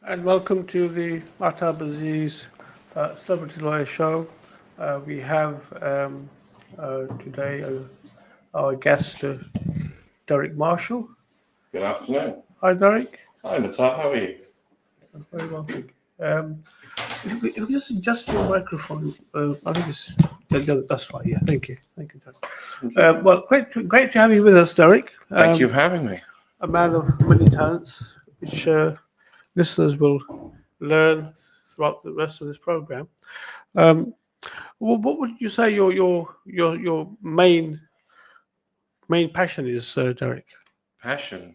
And welcome to the Mahtab Aziz Celebrity Lawyer Show. We have today our guest, Derek Marshall. Good afternoon. Hi, Derek. Hi, Mahtab. How are you? Very well, thank you. If you just adjust your microphone, I think it's that's right. Yeah, thank you, Derek. Well, great to have you with us, Derek. Thank you for having me. A man of many talents, which listeners will learn throughout the rest of this program. Um, what would you say your main passion is, Derek? Passion,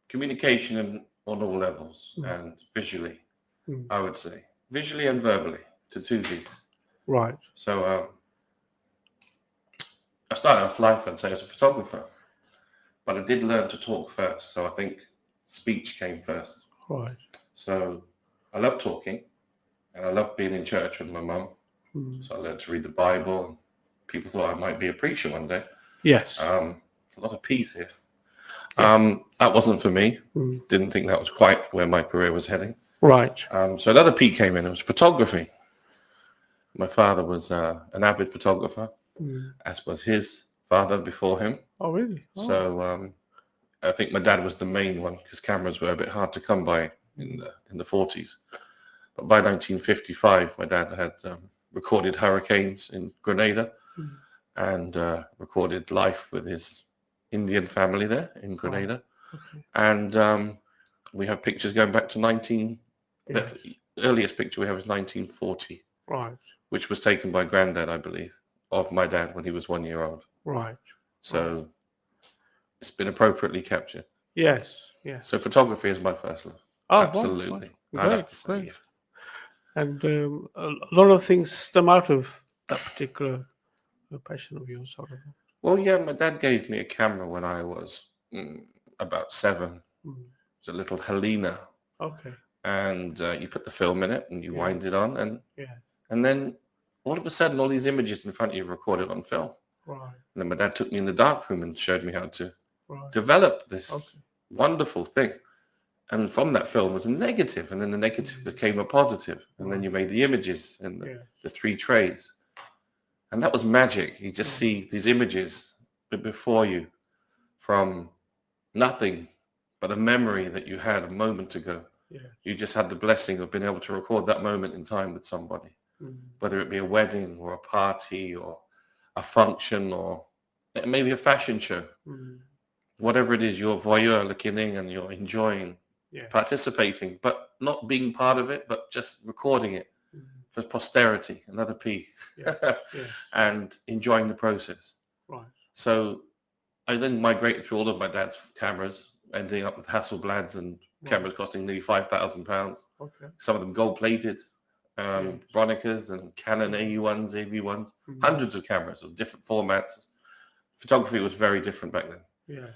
communication on all levels Mm. and visually, Mm. I would say. Visually and verbally, to two these. Right. So I started off life, I'd say, as a photographer, but I did learn to talk first. So I think speech came first. Right. So I love talking and I love being in church with my mum. Mm. So I learned to read the Bible and people thought I might be a preacher one day. Yes. A lot of peace here. Yeah. That wasn't for me. Mm. Didn't think that was quite where my career was heading. Right. So another P came in. It was photography. My father was an avid photographer, Mm. as was his father before him. Oh, really? Oh. So I think my dad was the main one because cameras were a bit hard to come by in the 40s. But by 1955, my dad had recorded hurricanes in Grenada and recorded life with his Indian family there in Grenada. Okay. And we have pictures going back to Yes. the earliest picture we have is 1940, Right. which was taken by Granddad, I believe, of my dad when he was 1 year old. Right. So it's been appropriately captured. Yes. Yes. So photography is my first love. Oh, Absolutely. Right. I'd have to say, Great. yeah. And a lot of things stem out of that particular passion of yours, sort of. Well, yeah, my dad gave me a camera when I was about 7. Mm. It was a little Helena. Okay. And you put the film in it and you Yeah. wind it on. Yeah. And then all of a sudden, all these images in front of you are recorded on film. Right. And then my dad took me in the dark room and showed me how to Right. develop this Okay. wonderful thing. And from that film was a negative, and then the negative became a positive. And then you made the images in the 3 trays. And that was magic. You just see these images before you from nothing but a memory that you had a moment ago. Yeah. You just had the blessing of being able to record that moment in time with somebody, whether it be a wedding or a party or a function or maybe a fashion show. Whatever it is, you're voyeur looking in and you're enjoying participating, but not being part of it, but just recording it for posterity, another P, and enjoying the process. Right. So I then migrated through all of my dad's cameras, ending up with Hasselblads and cameras costing nearly £5,000. Okay. Some of them gold-plated, Bronicas and Canon AE1s, AV1s, hundreds of cameras of different formats. Photography was very different back then. Yes.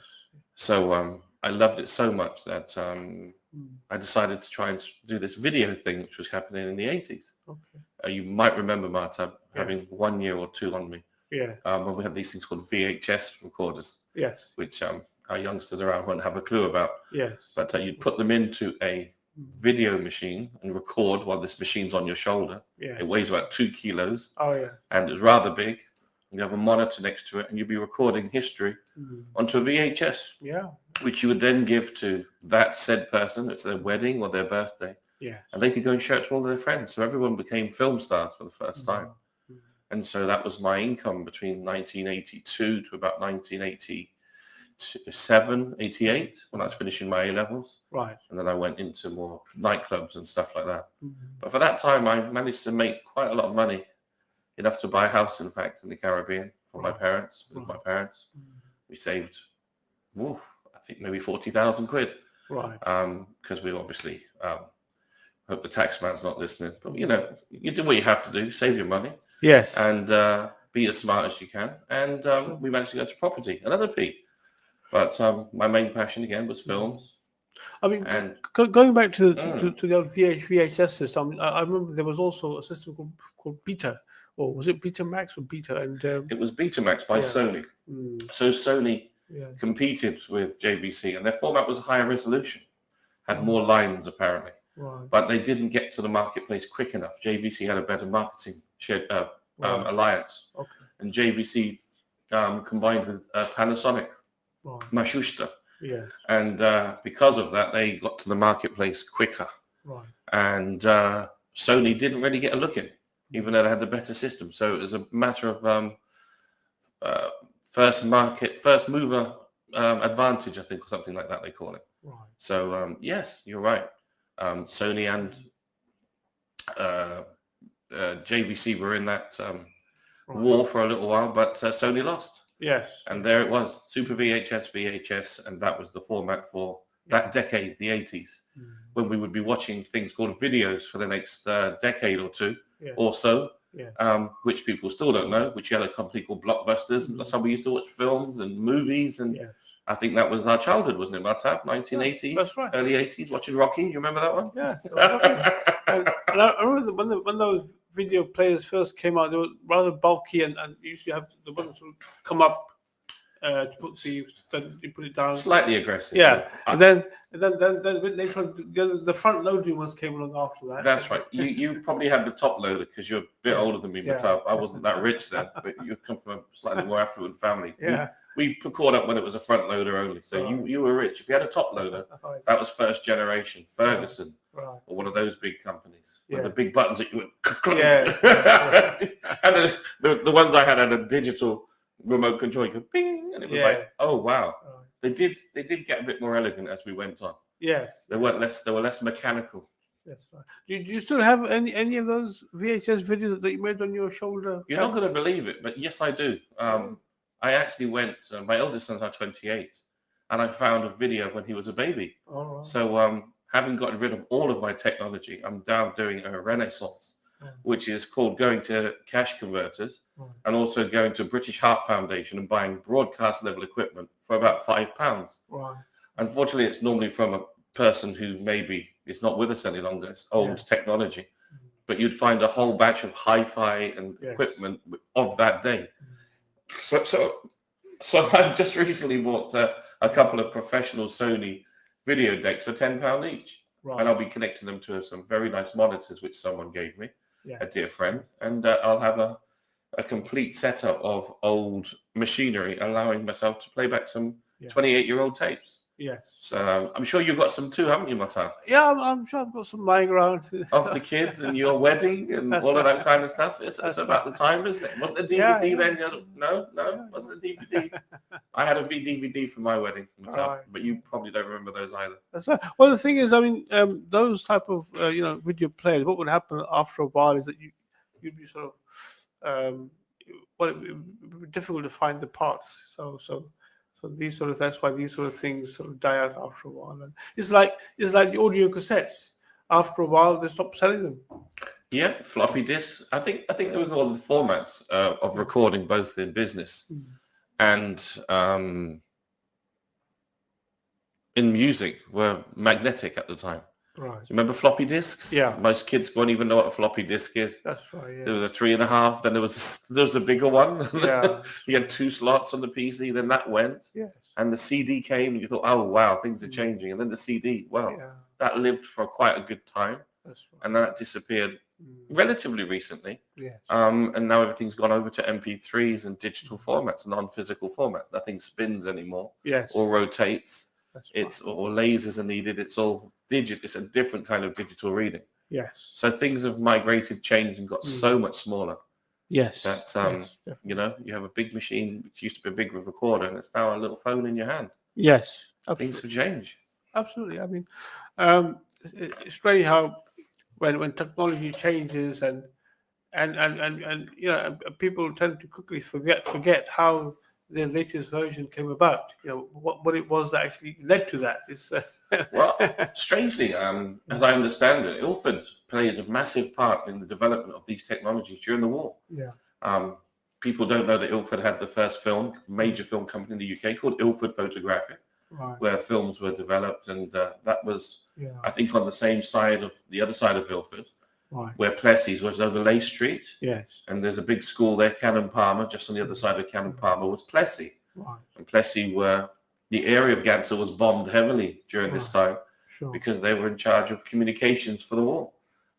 So I loved it so much that I decided to try and do this video thing, which was happening in the 80s. Okay. You might remember, Mahtab, having 1 year or 2 on me. Yeah. When we had these things called VHS recorders, Yes. which our youngsters around won't have a clue about. Yes. But you'd put them into a video machine and record while this machine's on your shoulder. Yeah. It weighs about 2 kilos. Oh, yeah. And it's rather big. You have a monitor next to it, and you'd be recording history onto a VHS. Yeah. Which you would then give to that said person. It's their wedding or their birthday. Yeah. And they could go and show it to all their friends. So everyone became film stars for the first time. And so that was my income between 1982 to about 1987, 88, when I was finishing my A-levels. Right. And then I went into more nightclubs and stuff like that. But for that time, I managed to make quite a lot of money, enough to buy a house, in fact, in the Caribbean for my parents. With my parents, we saved, I think maybe 40,000 quid. Right. Because we obviously hope the tax man's not listening. But you do what you have to do, save your money. Yes. And be as smart as you can. And we managed to go to property, another P. But my main passion again was films. I mean, and going back to the old VHS system, I remember there was also a system called Beta, or was it Betamax or Beta? And it was Betamax by Sony. So Sony competed with JVC, and their format was higher resolution, had more lines apparently. Right. but they didn't get to the marketplace quick enough. JVC had a better marketing alliance, Okay. and JVC combined with Panasonic, Right. Mashusta, Yes. and because of that, they got to the marketplace quicker. Right. And Sony didn't really get a look in, even though they had the better system. So it was a matter of first mover advantage, I think, or something like that they call it. Right. So yes, you're right. Sony and JVC were in that war for a little while, but Sony lost. Yes. And there it was, Super VHS, and that was the format for that decade, the 80s, when we would be watching things called videos for the next decade or two or so, which people still don't know, which you had a company called Blockbusters, and that's how we used to watch films and movies, and I think that was our childhood, wasn't it, Mahtab? 1980s, that's right. Early 80s, watching Rocky, you remember that one? Yes. And I remember when those video players first came out, they were rather bulky, and you used to have the ones who come up to put then you put it down. Slightly aggressive. Yeah, and then later on, the front loading ones came along after that. That's right. You probably had the top loader because you're a bit older than me, Mahtab. I wasn't that rich then, but you come from a slightly more affluent family. Yeah. We caught up when it was a front loader only. So you were rich. If you had a top loader, that was first generation, Ferguson, or one of those big companies. With the big buttons that you would and the ones I had a digital remote control. You go bing, and it was like, oh wow. They did get a bit more elegant as we went on. Yes. They were less mechanical. That's right. Do you still have any of those VHS videos that you made on your shoulder? You're not going to believe it, but yes, I do. I actually went. My eldest son's now 28, and I found a video when he was a baby. Oh, right. So, having gotten rid of all of my technology, I'm now doing a renaissance, which is called going to cash converters and also going to British Heart Foundation and buying broadcast level equipment for about £5. Right. Unfortunately, it's normally from a person who maybe is not with us any longer. It's old technology, but you'd find a whole batch of hi-fi and equipment of that day. So I've just recently bought a couple of professional Sony video decks for £10 each, and I'll be connecting them to some very nice monitors which someone gave me, a dear friend, and I'll have a complete setup of old machinery, allowing myself to play back some 28-year-old tapes. Yes. So I'm sure you've got some too, haven't you, Mahtab? Yeah, I'm sure I've got some lying around. Of the kids and your wedding and all of that kind of stuff. It's about the time, isn't it? Wasn't a DVD then? No, wasn't a DVD. I had a DVD for my wedding, but you probably don't remember those either. That's right. Well, the thing is, I mean, those type of video players, what would happen after a while is that you'd be sort of it would be difficult to find the parts. So that's why these sort of things sort of die out after a while. And it's like the audio cassettes. After a while, they stop selling them. Yeah, floppy disks. I think there was all the formats of recording, both in business and in music, were magnetic at the time. Right. Do you remember floppy disks? Yeah. Most kids won't even know what a floppy disk is. That's right. Yeah. There was a 3.5. Then there was a bigger one. Yeah. You had 2 slots on the PC. Then that went. Yes. And the CD came, and you thought, oh wow, things are changing. And then the CD, that lived for quite a good time. That's right. And that disappeared relatively recently. Yes. And now everything's gone over to MP3s and digital formats, non-physical formats. Nothing spins anymore. Yes. Or rotates. Or lasers are needed. It's all digital. It's a different kind of digital reading. Yes. So things have migrated, changed, and got so much smaller. Yes. That you have a big machine which used to be a big recorder, and it's now a little phone in your hand. Yes. Absolutely. Things have changed. Absolutely. I mean, it's strange how when technology changes and people tend to quickly forget how the latest version came about. What it was that actually led to that. Well, strangely, as I understand it, Ilford played a massive part in the development of these technologies during the war. Yeah. People don't know that Ilford had the first major film company in the UK called Ilford Photographic, where films were developed, and that was, I think, on the other side of Ilford. Right. Where Plessy's was over Leigh Street. Yes. And there's a big school there, Cannon Palmer, just on the other side of Cannon Palmer was Plessy. Right. And Plessy the area of Ganser was bombed heavily during this time. Sure. because they were in charge of communications for the war,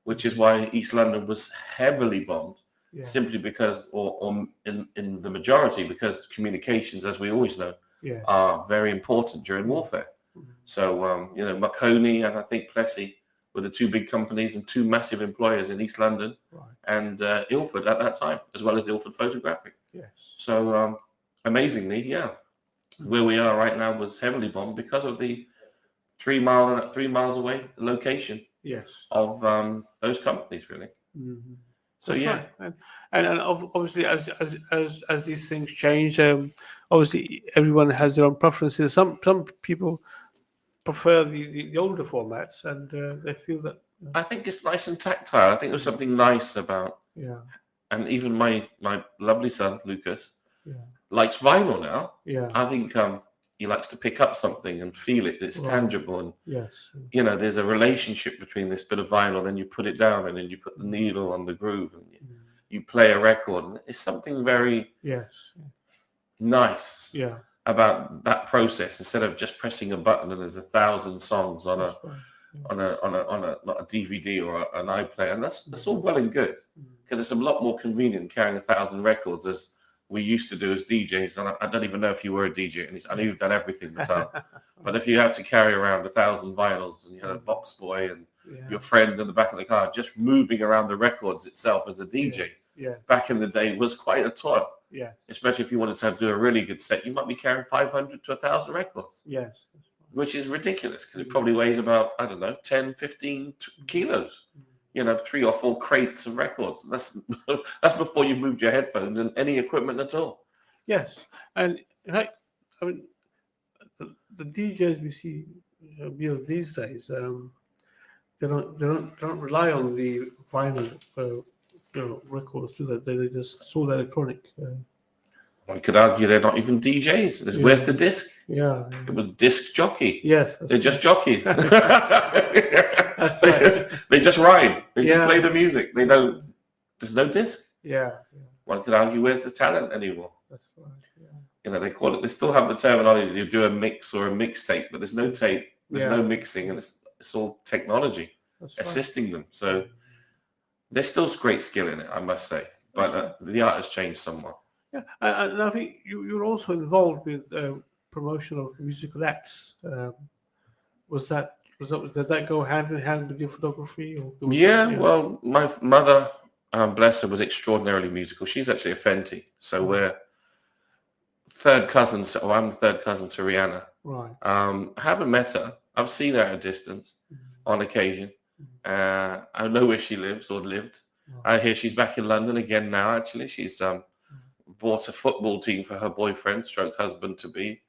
which is why East London was heavily bombed, simply because, or in the majority, because communications, as we always know, are very important during warfare. So, Marconi and I think Plessy were the two big companies and two massive employers in East London and Ilford at that time, as well as Ilford Photographic. Yes. So, amazingly, where we are right now was heavily bombed because of the 3 miles away location of those companies, really. Mm-hmm. So That's right. And obviously, as these things change, obviously everyone has their own preferences. Some people prefer the older formats, and they feel that. I think it's nice and tactile. I think there's something nice about. Yeah. And even my lovely son Lucas likes vinyl now. Yeah. I think he likes to pick up something and feel it. It's tangible, and there's a relationship between this bit of vinyl. Then you put it down, and then you put the needle on the groove, and you play a record. And it's something very nice about that process. Instead of just pressing a button and there's 1,000 songs on not a DVD or an iPlayer, and that's all well and good, because it's a lot more convenient carrying 1,000 records as we used to do as DJs. And I don't even know if you were a DJ, and I know you've done everything, Mahtab. But if you had to carry around 1,000 vinyls, and you had a box boy and your friend in the back of the car, just moving around the records itself as a DJ, back in the day was quite a toil. Yes. Especially if you wanted to do a really good set, you might be carrying 500 to 1,000 records. Yes. Which is ridiculous, because it probably weighs about, 10, 15 kilos. 3 or 4 crates of records. That's before you've moved your headphones and any equipment at all. Yes. And in fact, I mean, the DJs we see these days, they don't rely on the vinyl records, do they? They just it's all electronic. One could argue they're not even DJs. Where's the disc? Yeah. It was disc jockey. Yes. They're just jockeys. That's right. They just ride. They just play the music. They don't. There's no disc. Yeah. One could argue, where's the talent anymore? That's right. Yeah. They call it. They still have the terminology. You do a mix or a mixtape, but there's no tape. There's no mixing, and it's all technology assisting them. So there's still great skill in it, I must say. But the art has changed somewhat. Yeah, and I think you're also involved with promotion of musical acts. Did that go hand in hand with your photography? Well, my mother, bless her, was extraordinarily musical. She's actually a Fenty, so we're third cousins. Or I'm third cousin to Rihanna. Right. I haven't met her. I've seen her at a distance on occasion. I know where she lives or lived. I hear she's back in London again now. Actually, she's bought a football team for her boyfriend, stroke husband to be,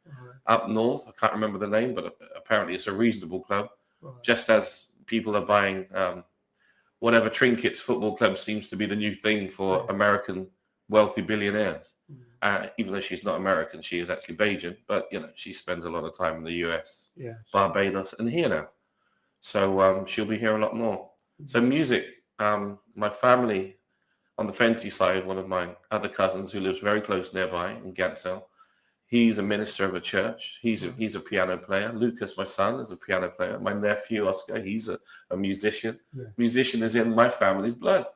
up north. I can't remember the name, but apparently it's a reasonable club. Just as people are buying whatever trinkets, football club seems to be the new thing for American wealthy billionaires. Even though she's not American, she is actually Bajan, but she spends a lot of time in the US, Barbados, and here now. So she'll be here a lot more. So music, my family on the Fenty side, one of my other cousins who lives very close nearby in Gansel, he's a minister of a church. He's a piano player. Lucas, my son, is a piano player. My nephew, Oscar, he's a musician. Yeah. Musician is in my family's blood,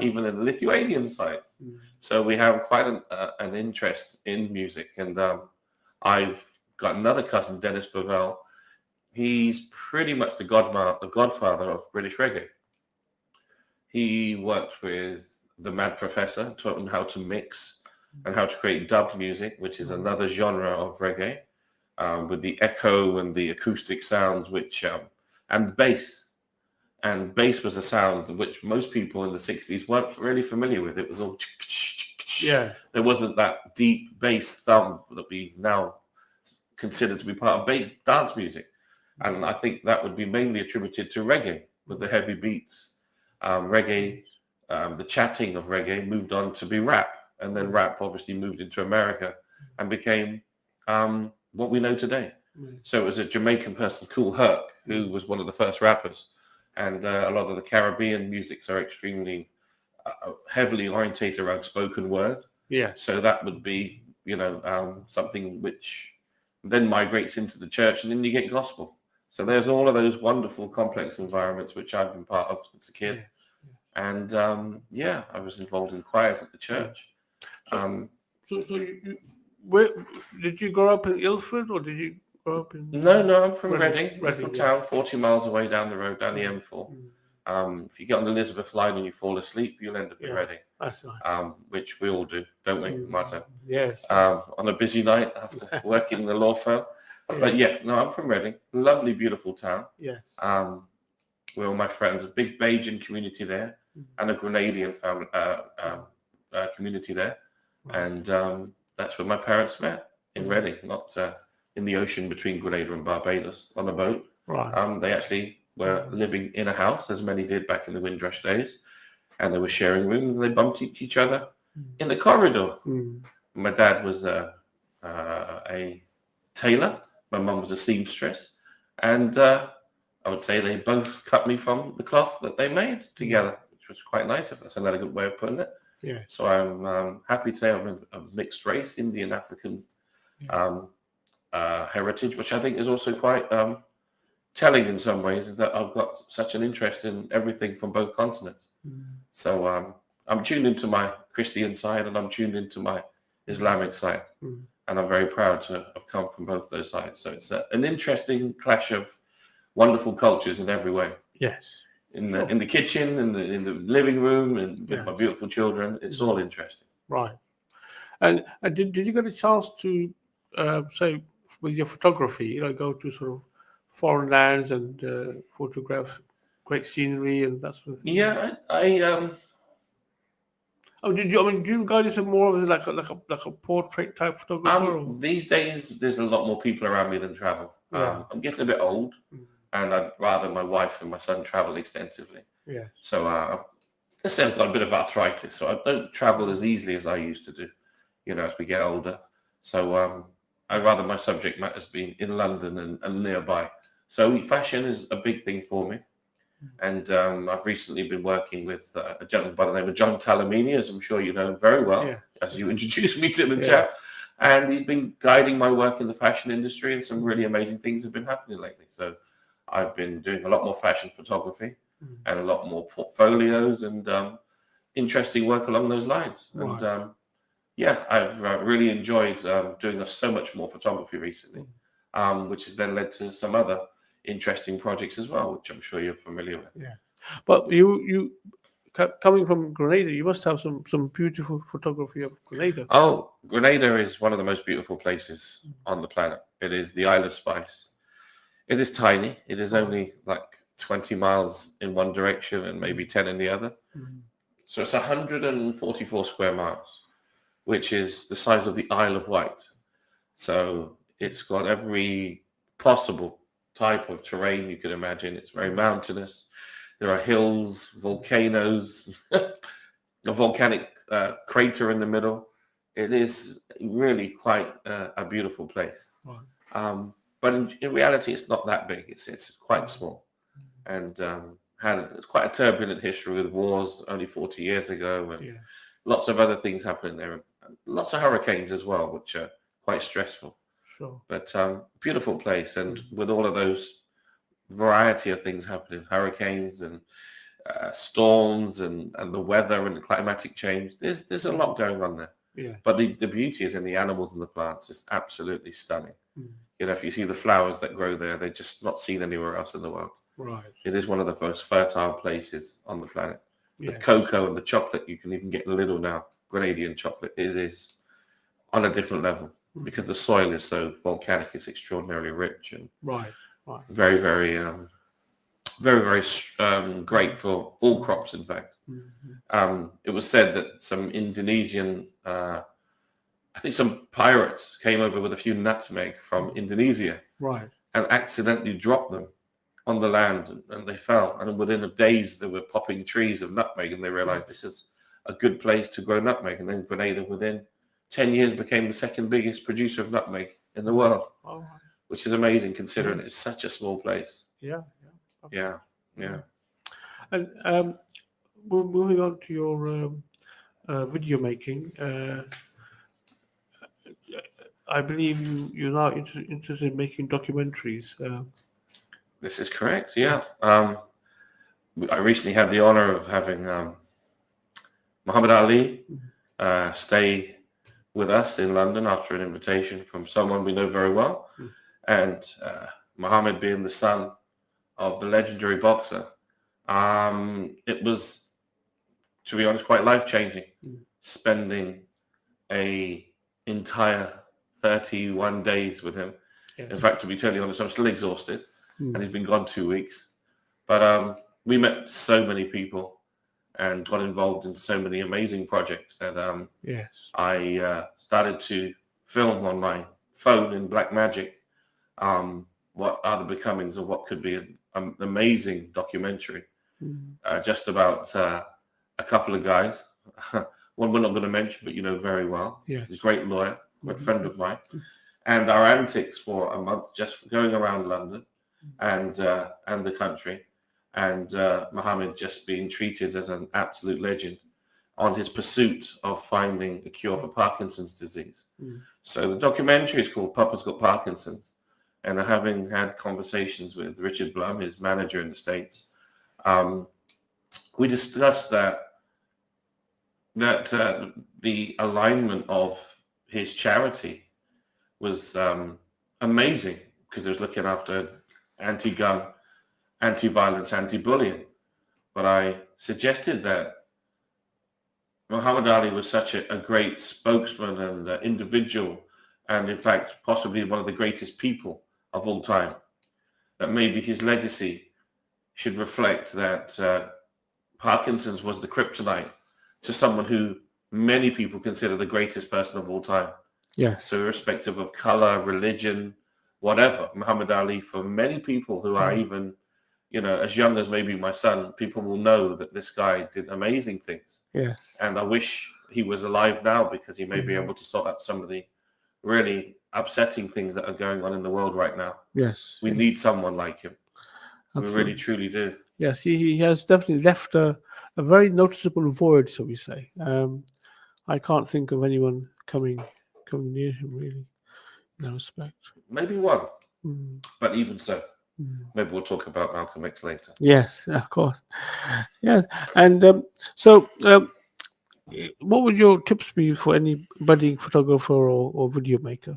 even in the Lithuanian side. So we have quite an interest in music. And I've got another cousin, Dennis Bovell. He's pretty much the godfather of British reggae. He worked with the Mad Professor, taught him how to mix and how to create dub music, which is another genre of reggae, with the echo and the acoustic sounds, and bass. And bass was a sound which most people in the 60s weren't really familiar with. It was all there wasn't that deep bass thumb that we now consider to be part of dance music. And I think that would be mainly attributed to reggae, with the heavy beats. Reggae, the chatting of reggae moved on to be rap, and then rap obviously moved into America and became what we know today. So it was a Jamaican person, Kool Herc, who was one of the first rappers, and a lot of the Caribbean musics are extremely heavily orientated around spoken word. So that would be something which then migrates into the church, and then you get gospel. So there's all of those wonderful complex environments which I've been part of since a kid. Yeah. And I was involved in choirs at the church. So, so where did you grow up in Ilford, or did you grow up in? No, I'm from Reading, little yeah. town, 40 miles away down the road, down the M4. If you get on the Elizabeth line and you fall asleep, you'll end up in Reading. That's nice. Which we all do, don't we, Mahtab? Yes. On a busy night after working in the law firm. But yeah, no, I'm from Reading. Lovely, beautiful town. Yes. Where all my friends, a big Bajan community there, and a Grenadian family community there, and that's where my parents met in Reading, not in the ocean between Grenada and Barbados on a boat. Right. They actually were living in a house, as many did back in the Windrush days, and they were sharing rooms. And they bumped into each other in the corridor. My dad was a tailor. My mum was a seamstress, and I would say they both cut me from the cloth that they made together, which was quite nice, if that's an elegant way of putting it. Yeah. So I'm happy to say I'm a mixed race, Indian African heritage, which I think is also quite telling in some ways, is that I've got such an interest in everything from both continents. So I'm tuned into my Christian side and I'm tuned into my Islamic side. And I'm very proud to have come from both those sides. So it's an interesting clash of wonderful cultures in every way. Yes. In the kitchen, in the living room, and with my beautiful children, it's all interesting. Right. And did you get a chance to say with your photography, go to sort of foreign lands and photograph great scenery and that sort of thing? Yeah, I Oh, do you regard yourself more as like a portrait type photographer? These days, there's a lot more people around me than travel. I'm getting a bit old, and I'd rather my wife and my son travel extensively. Yeah. So let's say I've got a bit of arthritis, so I don't travel as easily as I used to do, as we get older. So I'd rather my subject matters be in London and nearby. So fashion is a big thing for me. And I've recently been working with a gentleman by the name of John Talamini, as I'm sure you know him very well, as you introduced me to the chat. And he's been guiding my work in the fashion industry, and some really amazing things have been happening lately. So I've been doing a lot more fashion photography and a lot more portfolios and interesting work along those lines. Right. And I've really enjoyed doing so much more photography recently, which has then led to some other interesting projects as well, which I'm sure you're familiar with. Yeah, but you coming from Grenada, you must have some beautiful photography of Grenada. Oh, Grenada is one of the most beautiful places on the planet. It is the Isle of Spice. It is tiny. It is only like 20 miles in one direction and maybe 10 in the other. So it's 144 square miles, which is the size of the Isle of Wight. So it's got every possible type of terrain you could imagine. It's very mountainous. There are hills, volcanoes, a volcanic crater in the middle. It is really quite a beautiful place. Right. But in reality, it's not that big. It's quite small, and had quite a turbulent history with wars only 40 years ago, and lots of other things happening there. Lots of hurricanes as well, which are quite stressful. Sure. But beautiful place, and with all of those variety of things happening, hurricanes and storms and the weather and the climatic change, there's a lot going on there. Yeah. But the beauty is in the animals and the plants. It's absolutely stunning. If you see the flowers that grow there, they're just not seen anywhere else in the world. Right. It is one of the most fertile places on the planet. The cocoa and the chocolate, you can even get little now, Grenadian chocolate. It is on a different level because the soil is so volcanic. It's extraordinarily rich and very, very, very, very great for all crops, in fact. It was said that some Indonesian, I think some pirates came over with a few nutmeg from Indonesia and accidentally dropped them on the land, and they fell. And within days, they were popping trees of nutmeg, and they realized this is a good place to grow nutmeg. And then Grenada, within 10 years, became the second biggest producer of nutmeg in the world, which is amazing considering it's such a small place. Yeah. And moving on to your video making, I believe you're now interested in making documentaries. This is correct. Yeah. I recently had the honor of having Muhammad Ali stay with us in London after an invitation from someone we know very well. And Muhammad being the son of the legendary boxer, it was, to be honest, quite life-changing, spending a entire 31 days with him. Yes. In fact, to be totally honest, I'm still exhausted, and he's been gone 2 weeks. But we met so many people and got involved in so many amazing projects that Yes. I started to film on my phone in Blackmagic what are the becomings of what could be an amazing documentary just about a couple of guys. One we're not going to mention, but you know very well. Yes. He's a great lawyer, a friend of mine. And our antics for a month just going around London and the country. And Muhammad just being treated as an absolute legend on his pursuit of finding a cure for Parkinson's disease. So the documentary is called Papa's Got Parkinson's. And having had conversations with Richard Blum, his manager in the States, we discussed that the alignment of his charity was amazing, because it was looking after anti-gun, anti-violence, anti-bullying. But I suggested that Muhammad Ali was such a great spokesman and individual, and in fact, possibly one of the greatest people of all time, that maybe his legacy should reflect that Parkinson's was the kryptonite to someone who many people consider the greatest person of all time. Yes. So irrespective of color, religion, whatever, Muhammad Ali, for many people who are even, you know, as young as maybe my son, people will know that this guy did amazing things. Yes. And I wish he was alive now, because he may be able to sort out some of the really upsetting things that are going on in the world right now. Yes. We need someone like him. Absolutely. We really, truly do. Yes, he has definitely left a very noticeable void, so we say. I can't think of anyone coming near him, really, in that respect. Maybe one, but even so, maybe we'll talk about Malcolm X later. Yes, of course. Yes, and so what would your tips be for any budding photographer or video maker?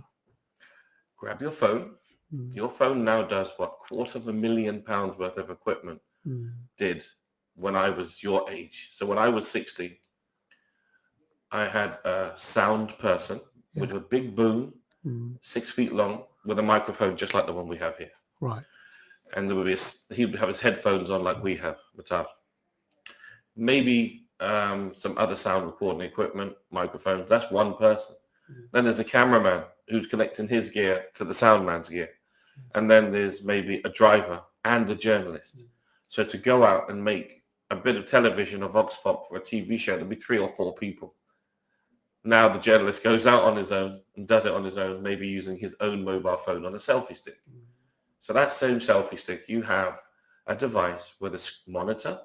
Grab your phone. Your phone now does what £250,000 worth of equipment did when I was your age. So when I was 60, I had a sound person with a big boom, 6 feet long, with a microphone just like the one we have here. Right. And there would be he would have his headphones on like we have, Mahtab. Maybe some other sound recording equipment, microphones. That's one person. Then there's a cameraman who's connecting his gear to the sound man's gear. And then there's maybe a driver and a journalist. So to go out and make a bit of television or vox pop for a TV show, there'll be 3 or 4 people. Now the journalist goes out on his own and does it on his own, maybe using his own mobile phone on a selfie stick. So that same selfie stick, you have a device with a monitor,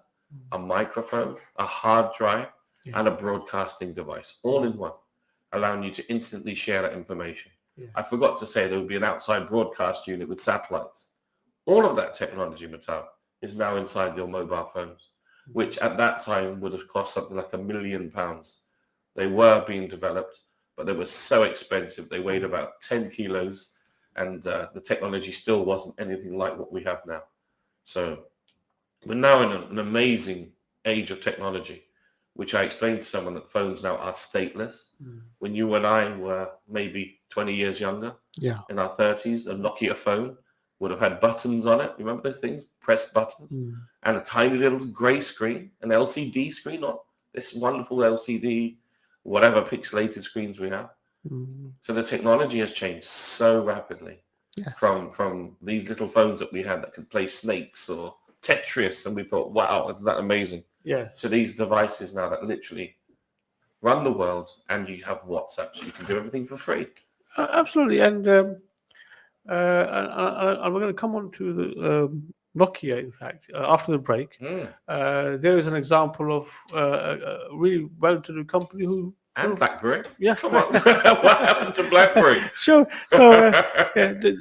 a microphone, a hard drive, and a broadcasting device, all in one, allowing you to instantly share that information. I forgot to say there would be an outside broadcast unit with satellites. All of that technology, Mahtab, is now inside your mobile phones, which at that time would have cost something like £1 million. They were being developed, but they were so expensive. They weighed about 10 kilos, and the technology still wasn't anything like what we have now. So we're now in an amazing age of technology, which I explained to someone that phones now are stateless. When you and I were maybe 20 years younger, in our 30s, a Nokia phone would have had buttons on it. Remember those things? Press buttons. And a tiny little grey screen, an LCD screen, not this wonderful LCD, whatever pixelated screens we have. So the technology has changed so rapidly from these little phones that we had that could play snakes or Tetris, and we thought, wow, isn't that amazing? To these devices now that literally run the world, and you have WhatsApp, so you can do everything for free. Absolutely, and we're going to come on to the Nokia, in fact, after the break. There is an example of a really well-to-do company who... And BlackBerry. Yeah. Come on. What happened to BlackBerry? Sure. So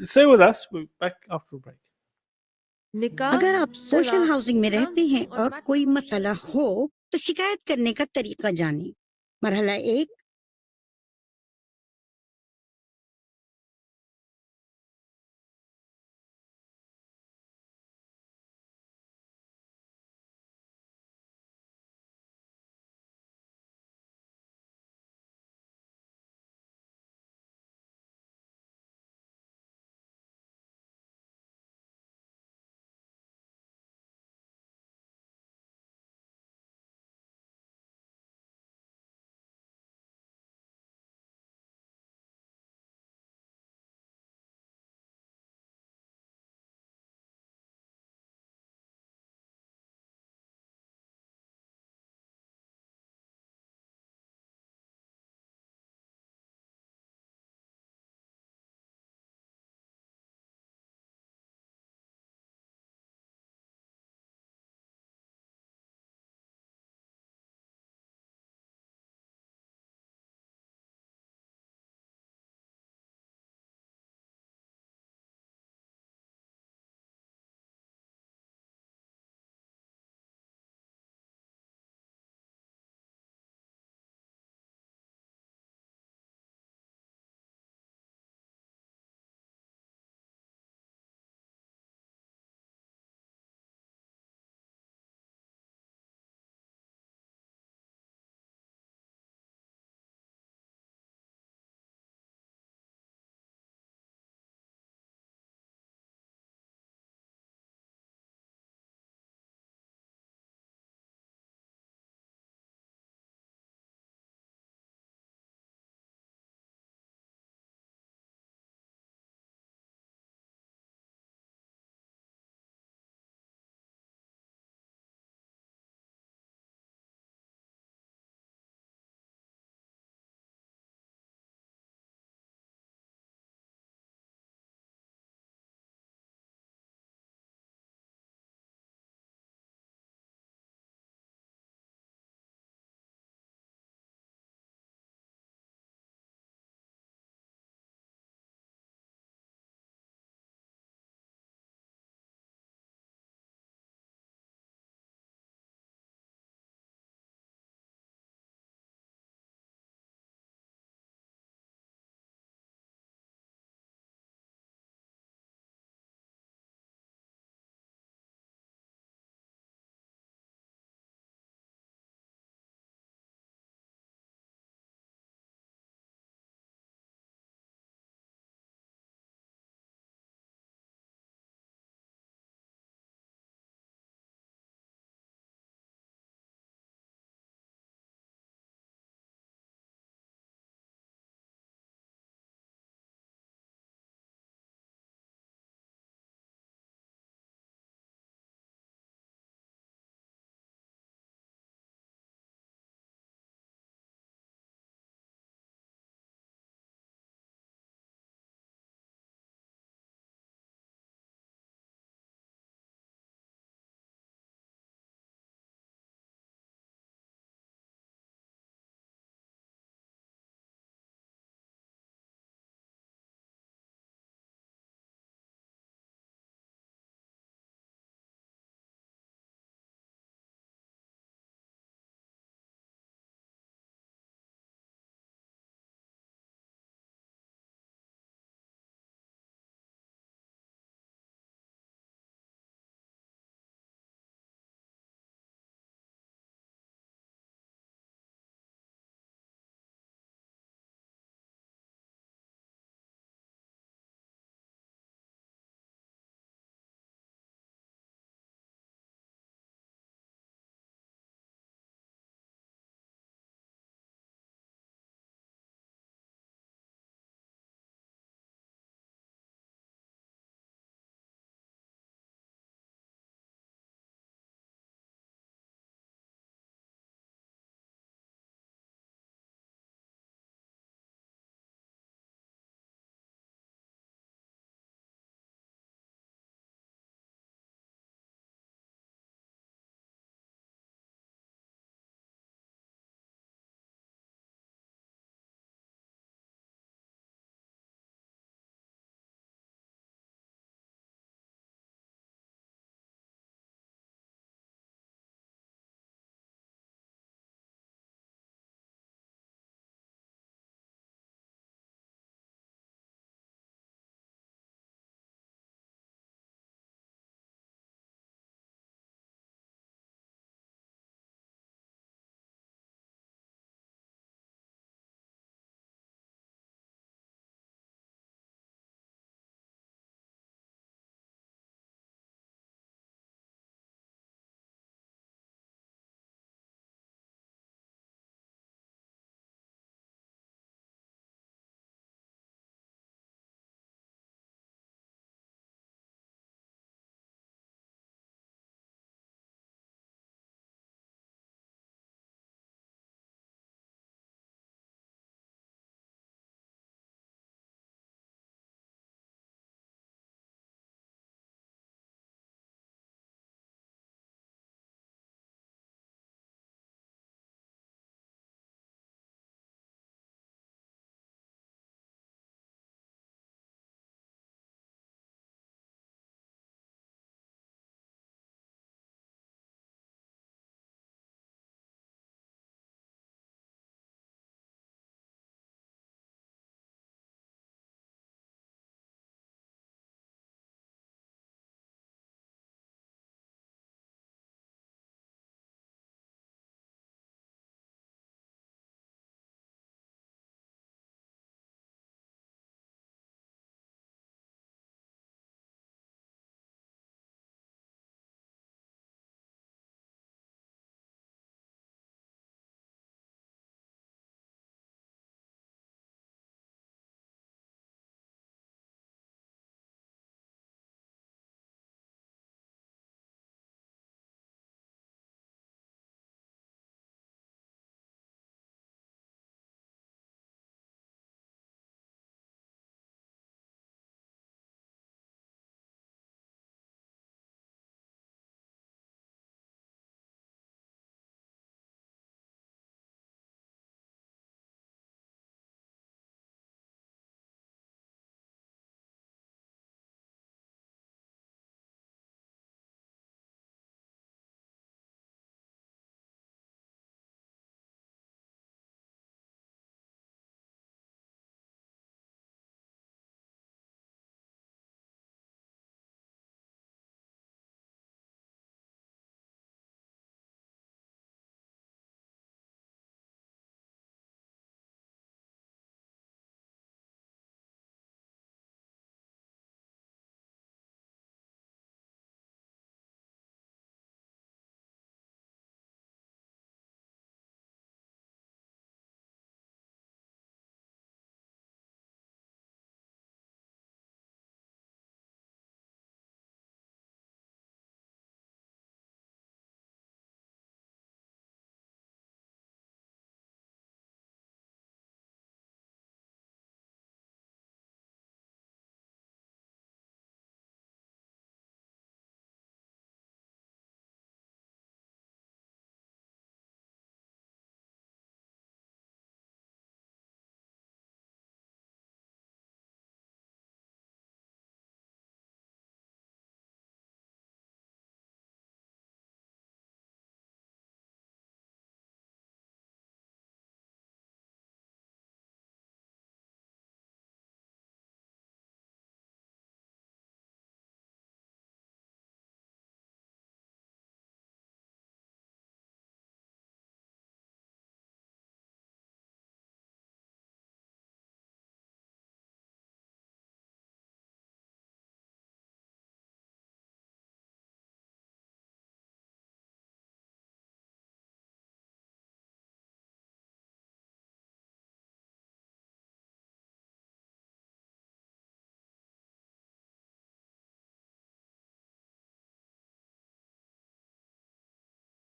stay with us. We're back after the break. निकाह, अगर आप social तलाक, housing में रंग रहते हैं और और मैट्रिमोनी कोई मसला हो तो शिकायत करने का तरीका जानें। मरहला 1,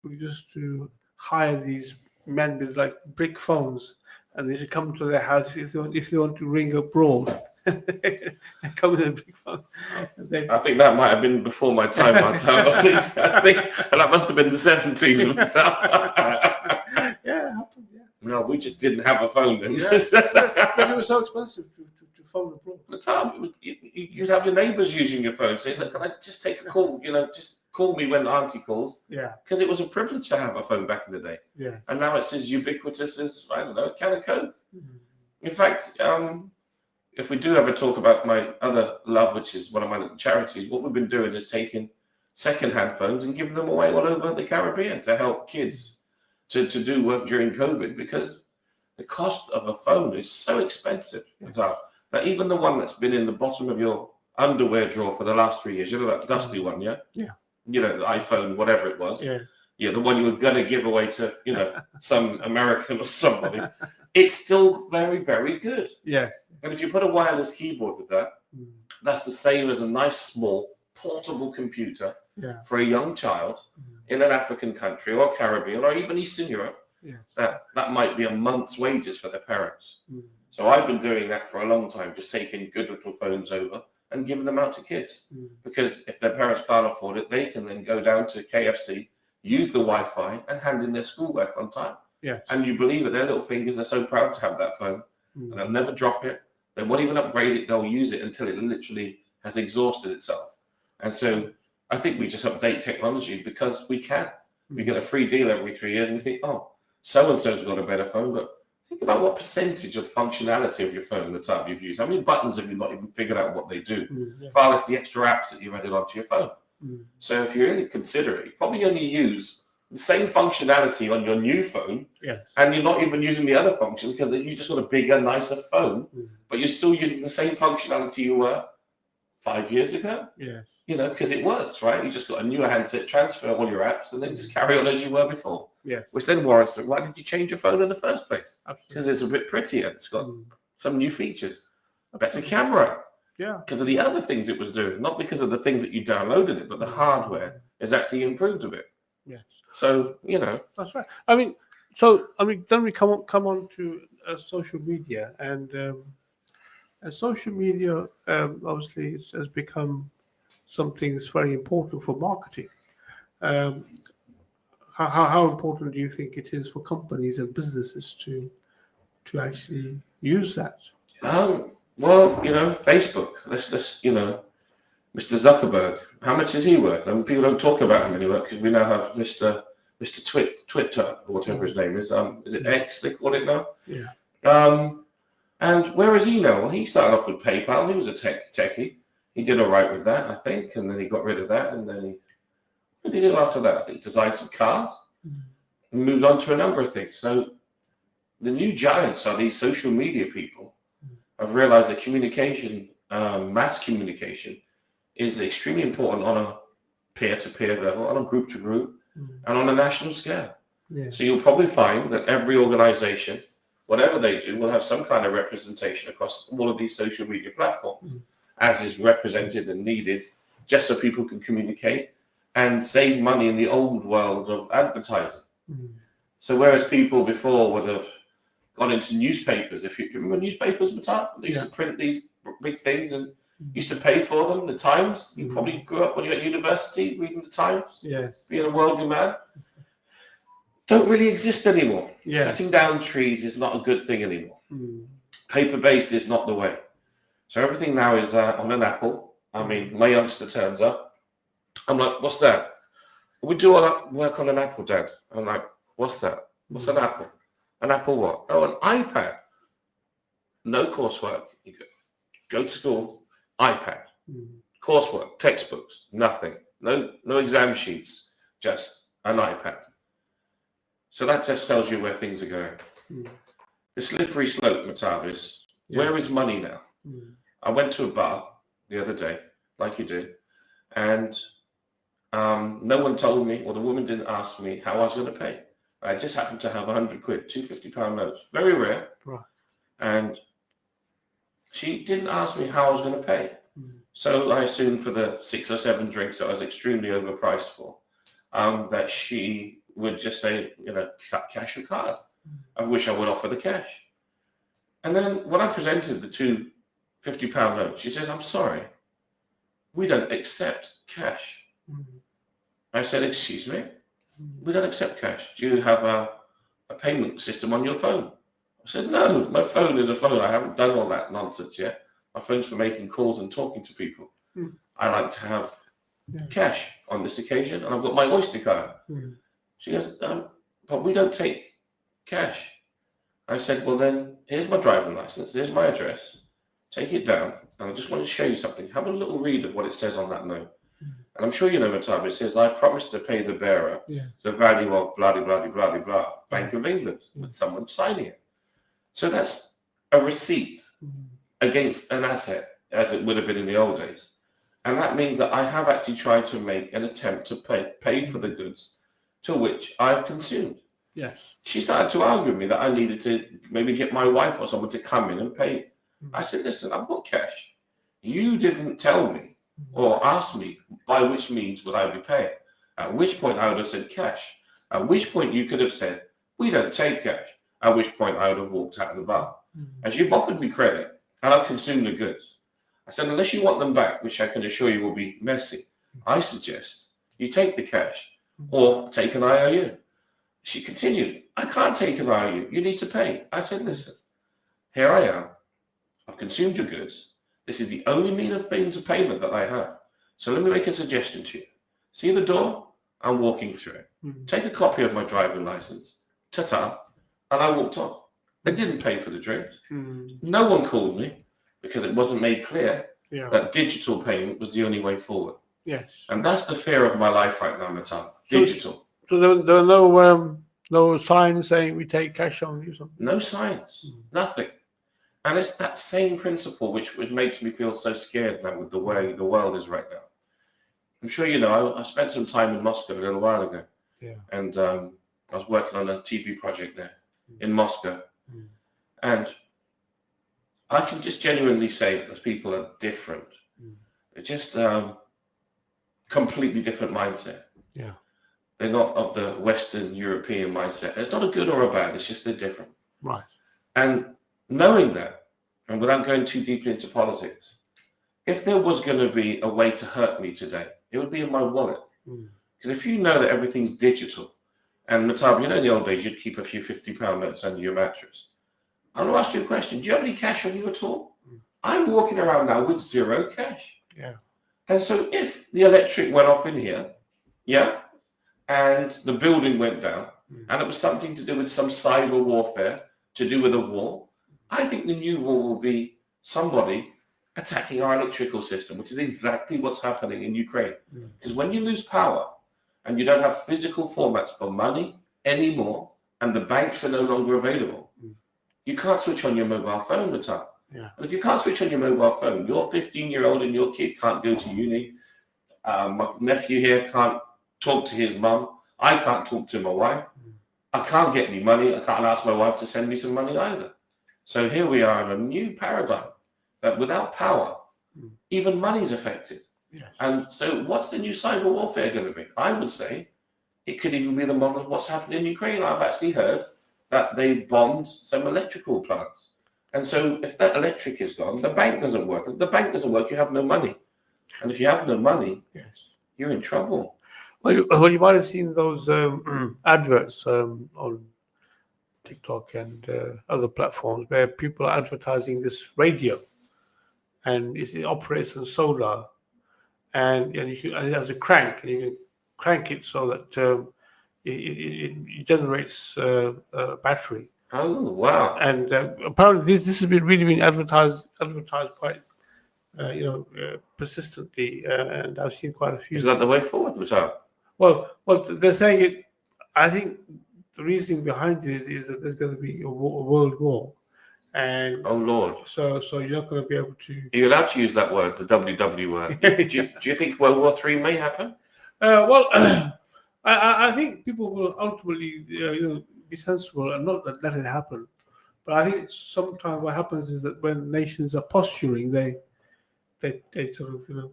we used to hire these men with like brick phones, and they should come to their house if they want to ring abroad. They come with a brick phone. And then, I think that might have been before my time, Mahtab. I think that must have been the 70s. yeah, it happened. Yeah, No, we just didn't have a phone then. because it was so expensive to phone abroad. At the time, you'd have your neighbours using your phone, saying, "Look, can I just take a call? Just call me when Auntie calls." Yeah, Because it was a privilege to have a phone back in the day. yeah. And now it's as ubiquitous as, I don't know, a can of Coke. Mhm. In fact, if we do ever talk about my other love, which is one of my charities, what we've been doing is taking second-hand phones and giving them away all over the Caribbean to help kids to do work during COVID, because the cost of a phone is so expensive that even the one that's been in the bottom of your underwear drawer for the last 3 years, that dusty one, yeah? Yeah. The iPhone, whatever it was. Yeah. Yeah, the one you were going to give away to, some American or somebody. It's still very, very good. Yes. And if you put a wireless keyboard with that, that's the same as a nice, small, portable computer Yeah. for a young child in an African country or Caribbean or even Eastern Europe. Yes. That might be a month's wages for their parents. Mm. So I've been doing that for a long time, just taking good little phones over and giving them out to kids. Because if their parents can't afford it, they can then go down to KFC, use the Wi-Fi and hand in their schoolwork on time. Yes. And you believe it, their little fingers are so proud to have that phone. And they'll never drop it. They won't even upgrade it. They'll use it until it literally has exhausted itself. And so I think we just update technology because we can. We get a free deal every 3 years and we think, oh, so-and-so's got a better phone. But think about what percentage of the functionality of your phone the time you've used. How many buttons have you not even figured out what they do? Far less the extra apps that you've added onto your phone. So if you really consider it, you probably only use the same functionality on your new phone, and you're not even using the other functions because you just got a bigger, nicer phone, but you're still using the same functionality you were 5 years ago. Yes. Because it works, right? You just got a newer handset, transfer all your apps, and then just carry on as you were before. Yes. Which then warrants, why did you change your phone in the first place? Absolutely. Because it's a bit prettier. It's got some new features, better Absolutely. camera. Yeah. Because of the other things it was doing, not because of the things that you downloaded it, but the hardware has actually improved a bit. Yes. So, That's right. Then we come on to social media, and social media obviously has become something that's very important for marketing. How important do you think it is for companies and businesses to actually use that? Well, Facebook. Let's Mr. Zuckerberg. How much is he worth? I mean, people don't talk about him anymore because we now have Mr. Twitter or whatever his name is. Is it X they call it now? Yeah. And where is he now? Well, he started off with PayPal. He was a techie. He did all right with that, I think, and then he got rid of that, and then what did he do after that? I think he designed some cars and moved on to a number of things. So the new giants are these social media people. I've realized that communication, mass communication, is extremely important on a peer-to-peer level, on a group-to-group, and on a national scale. Yeah. So you'll probably find that every organization, whatever they do, will have some kind of representation across all of these social media platforms, as is represented and needed, just so people can communicate and save money in the old world of advertising. So whereas people before would have gone into newspapers, do you remember newspapers, Mahtab? They used to print these big things and used to pay for them. The Times, you probably grew up when you were at university reading the Times, being a worldly man. Don't really exist anymore. Yeah. Cutting down trees is not a good thing anymore. Paper-based is not the way. So everything now is on an Apple. I mean, my youngster turns up. I'm like, what's that? We do all that work on an Apple, Dad. I'm like, what's that? What's an Apple? An Apple what? Oh, an iPad. No coursework. You go to school, iPad. Coursework, textbooks, nothing. No exam sheets, just an iPad. So that just tells you where things are going. The slippery slope, Mahtab, is where is money now? I went to a bar the other day, like you did, and no one told me, or the woman didn't ask me how I was going to pay. I just happened to have 100 quid, £250 notes, very rare. Right. And she didn't ask me how I was going to pay. So I assumed for the 6 or 7 drinks that I was extremely overpriced for, that she would just say, cash or card. I wish I would offer the cash. And then when I presented the two £50 notes, she says, I'm sorry, we don't accept cash. I said, excuse me? We don't accept cash. Do you have a payment system on your phone? I said, no, my phone is a phone. I haven't done all that nonsense yet. My phone's for making calls and talking to people. I like to have cash on this occasion, and I've got my Oyster card. She goes, but we don't take cash. I said, well then, here's my driving license, there's my address. Take it down, and I just want to show you something. Have a little read of what it says on that note. And I'm sure you know, Mahtab, it says, I promise to pay the bearer the value of blah, blah, blah, blah, blah, blah, Bank of England, with someone signing it. So that's a receipt against an asset, as it would have been in the old days. And that means that I have actually tried to make an attempt to pay for the goods to which I've consumed. Yes. She started to argue with me that I needed to maybe get my wife or someone to come in and pay. I said, listen, I've got cash. You didn't tell me or ask me by which means would I be paying. At which point I would have said cash. At which point you could have said, we don't take cash. At which point I would have walked out of the bar. As you've offered me credit and I've consumed the goods. I said, unless you want them back, which I can assure you will be messy, I suggest you take the cash or take an IOU. She continued, I can't take an IOU. You need to pay. I said, listen, here I am. I've consumed your goods. This is the only means of payment that I have. So let me make a suggestion to you. See the door? I'm walking through it. Take a copy of my driving license. Ta-ta. And I walked off. They didn't pay for the drinks. No one called me because it wasn't made clear that digital payment was the only way forward. Yes. And that's the fear of my life right now, Mahtab. Digital. So there are no signs saying we take cash on you. Something. No signs. Nothing. And it's that same principle which makes me feel so scared now with the way the world is right now. I'm sure you know, I spent some time in Moscow a little while ago. And I was working on a TV project there in Moscow. And I can just genuinely say that those people are different. They're just completely different mindset. They're not of the Western European mindset. It's not a good or a bad, it's just they're different. Right. And knowing that, and without going too deeply into politics, if there was going to be a way to hurt me today, it would be in my wallet. Because if you know that everything's digital, and Mahtab, in the old days, you'd keep a few £50 notes under your mattress. I want to ask you a question. Do you have any cash on you at all? I'm walking around now with zero cash. And so if the electric went off in here, and the building went down, and it was something to do with some cyber warfare, to do with a war, I think the new war will be somebody attacking our electrical system, which is exactly what's happening in Ukraine. Because when you lose power and you don't have physical formats for money anymore, and the banks are no longer available, you can't switch on your mobile phone, Mahtab. And if you can't switch on your mobile phone, your 15-year-old and your kid can't go to uni. My nephew here can't talk to his mum. I can't talk to my wife. I can't get any money. I can't ask my wife to send me some money either. So here we are in a new paradigm that without power, even money's affected. And so what's the new cyber warfare going to be? I would say it could even be the model of what's happened in Ukraine. I've actually heard that they bombed some electrical plants. And so if that electric is gone, the bank doesn't work. If the bank doesn't work, you have no money. And if you have no money, you're in trouble. Well, you might have seen those adverts on TikTok and other platforms where people are advertising this radio, and it operates on solar, and it has a crank, and you can crank it so that it generates a battery. Oh wow! And apparently, this has been really advertised quite, persistently, and I've seen quite a few. Is that the way forward, Mahtab? Well, they're saying it. I think the reason behind it is that there's going to be a world war, and oh Lord, so you're not going to be able to. Are you allowed to use that word, the WW word? do you think World War III may happen? Well, I think people will ultimately, be sensible and not let it happen. But I think sometimes what happens is that when nations are posturing, they sort of,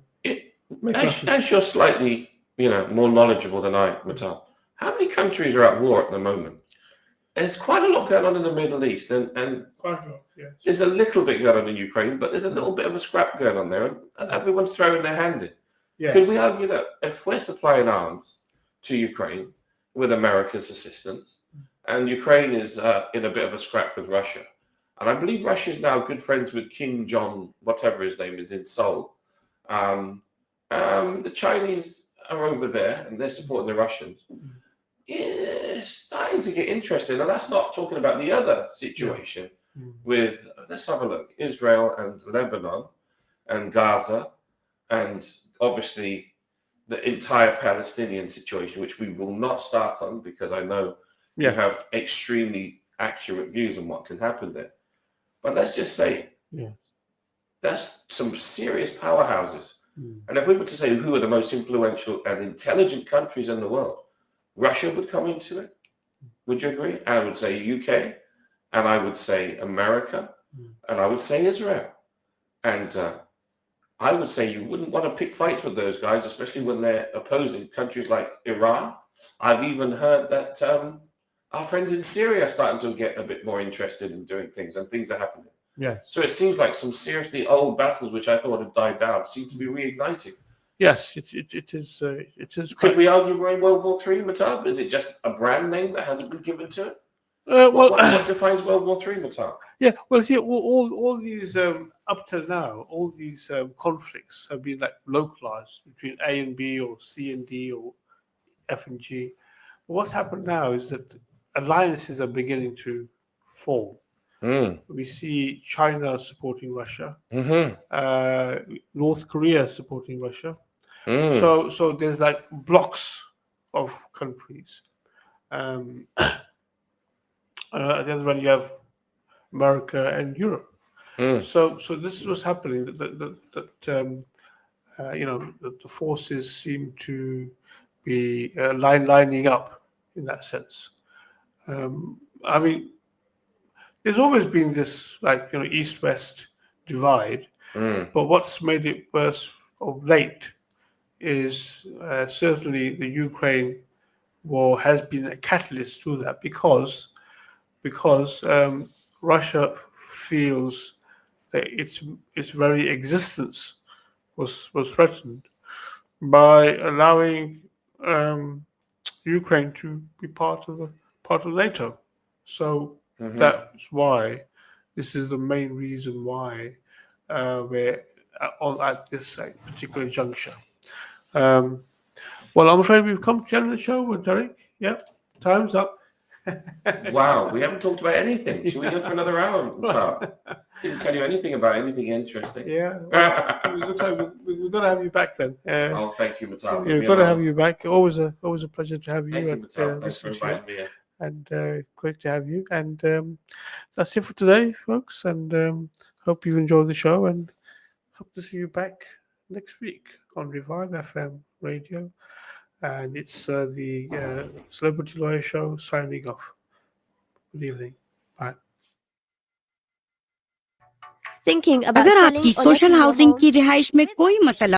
make as you're slightly, more knowledgeable than I, Mahtab, How many countries are at war at the moment? There's quite a lot going on in the Middle East, and Quite a lot, yes. there's a little bit going on in Ukraine, but there's a little bit of a scrap going on there, and everyone's throwing their hand in. Yes. Could we argue that if we're supplying arms to Ukraine with America's assistance, and Ukraine is in a bit of a scrap with Russia, and I believe Russia is now good friends with Kim Jong, whatever his name is, in Seoul. The Chinese are over there, and they're supporting the Russians. It's starting to get interesting, and that's not talking about the other situation with, let's have a look, Israel and Lebanon and Gaza, and obviously the entire Palestinian situation, which we will not start on because I know you have extremely accurate views on what can happen there. But let's just say that's some serious powerhouses. And if we were to say who are the most influential and intelligent countries in the world, Russia would come into it. Would you agree? I would say UK, and I would say America, and I would say Israel. And I would say you wouldn't want to pick fights with those guys, especially when they're opposing countries like Iran. I've even heard that our friends in Syria are starting to get a bit more interested in doing things, and things are happening. Yes. So it seems like some seriously old battles, which I thought had died down, seem to be reigniting. Yes, it is. It is. Could we argue we're in World War III, Mahtab? Is it just a brand name that hasn't been given to it? Well, what defines World War III, Mahtab? Yeah, well, see, all these up till now, all these conflicts have been like localized between A and B, or C and D, or F and G. But what's happened now is that alliances are beginning to form. We see China supporting Russia, North Korea supporting Russia. So there's like blocks of countries. At the other one, you have America and Europe. So this is what's happening. That the forces seem to be lining up in that sense. I mean, there's always been this East-West divide, but what's made it worse of late is certainly the Ukraine war has been a catalyst to that because Russia feels that its very existence was threatened by allowing Ukraine to be part of NATO. So that's why this is the main reason why we're at this particular juncture. Well, I'm afraid we've come to the end of the show with Derek. Yep, time's up. Wow, we haven't talked about anything. Should we go for another hour? Didn't tell you anything about anything interesting. Yeah, well, we've got to have you back then. Oh, thank you, Mahtab. We've got to have you back. Always a pleasure to have you. Thank you, Mahtab. Thanks for listen to you. inviting me in. And great to have you. And that's it for today, folks. And hope you enjoyed the show, and hope to see you back next week on Revive FM Radio. And it's the Celebrity Lawyer Show signing off. Good evening. Bye. Thinking about अगर selling आपकी or social letting your housing home? की रिहाइश में कोई मसला